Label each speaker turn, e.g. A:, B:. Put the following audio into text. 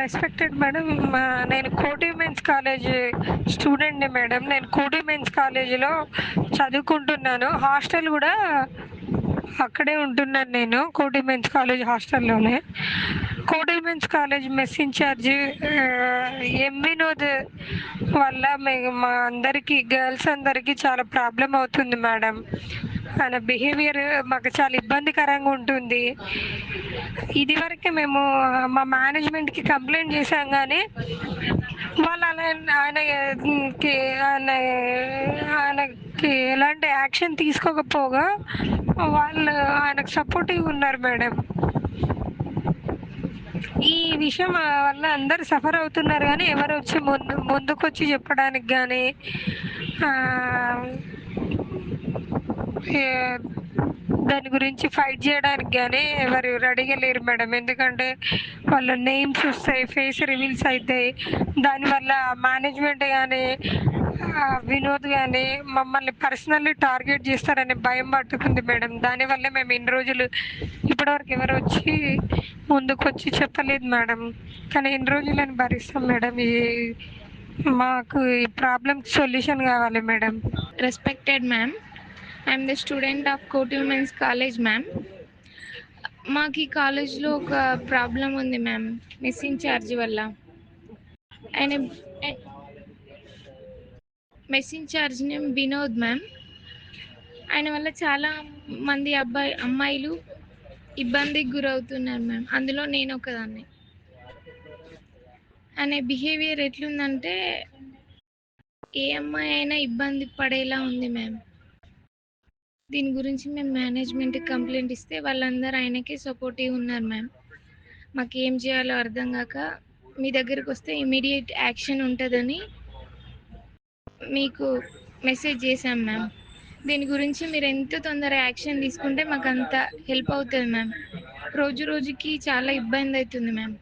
A: Respected madam. నేను కోటి women's college స్టూడెంట్ని మేడం. నేను కోటి ఉమెన్స్ కాలేజీలో చదువుకుంటున్నాను. హాస్టల్ కూడా అక్కడే ఉంటున్నాను నేను, కోటి ఉమెన్స్ కాలేజ్ హాస్టల్లోనే. కోటి ఉమెన్స్ కాలేజ్ మెస్ ఇన్ఛార్జ్ ఎం వినోద్ వల్ల మా అందరికీ, గర్ల్స్ అందరికీ చాలా ప్రాబ్లం అవుతుంది మేడం. ఆయన బిహేవియర్ మాకు చాలా ఇబ్బందికరంగా ఉంటుంది. ఇదివరకే మేము మా మేనేజ్మెంట్కి కంప్లైంట్ చేశాం, కానీ వాళ్ళు అలా ఆయనకి ఆయనకి ఎలాంటి యాక్షన్ తీసుకోకపోగా వాళ్ళు ఆయనకు సపోర్టివ్ ఉన్నారు మేడం. ఈ విషయం వల్ల అందరు సఫర్ అవుతున్నారు, కానీ ఎవరు వచ్చి ముందుకొచ్చి చెప్పడానికి కానీ దాని గురించి ఫైట్ చేయడానికి కానీ ఎవరు రెడీగా లేరు మేడం. ఎందుకంటే వాళ్ళ నేమ్స్ వస్తాయి, ఫేస్ రివీల్స్ అవుతాయి. దానివల్ల మేనేజ్మెంట్ కానీ వినోద్ కానీ మమ్మల్ని పర్సనల్లీ టార్గెట్ చేస్తారని భయం పట్టుకుంది మేడం. దానివల్ల మేము ఇన్ని రోజులు ఇప్పటివరకు ఎవరు వచ్చి ముందుకు వచ్చి చెప్పలేదు మేడం. కానీ ఇన్ని రోజులని భరిస్తాం మేడం. మాకు ఈ ప్రాబ్లమ్కి సొల్యూషన్ కావాలి madam.
B: Respected ma'am, I'm the student of కోటి ఉమెన్స్ కాలేజ్ మ్యామ్. మాకు ఈ కాలేజ్లో ఒక ప్రాబ్లం ఉంది మ్యామ్, మెస్ ఇన్ఛార్జ్ వల్ల. ఆయన mess incharge name Vinod ma'am. ఆయన వల్ల చాలా మంది అమ్మాయిలు ఇబ్బందికి గురవుతున్నారు మ్యామ్. అందులో నేను ఒకదాన్ని. ఆయన బిహేవియర్ ఎట్లుందంటే ఏ అమ్మాయి అయినా ఇబ్బంది పడేలా ఉంది మ్యామ్. దీని గురించి మేము మేనేజ్మెంట్కి కంప్లైంట్ ఇస్తే వాళ్ళందరూ ఆయనకే సపోర్టివ్ ఉన్నారు మ్యామ్. మాకు ఏం చేయాలో అర్థం కాక మీ దగ్గరికి వస్తే ఇమీడియట్ యాక్షన్ ఉంటుందని మీకు మెసేజ్ చేశాం మ్యామ్. దీని గురించి మీరు ఎంత తొందరగా యాక్షన్ తీసుకుంటే మాకు అంత హెల్ప్ అవుతుంది మ్యామ్. రోజు రోజుకి చాలా ఇబ్బంది అవుతుంది మ్యామ్.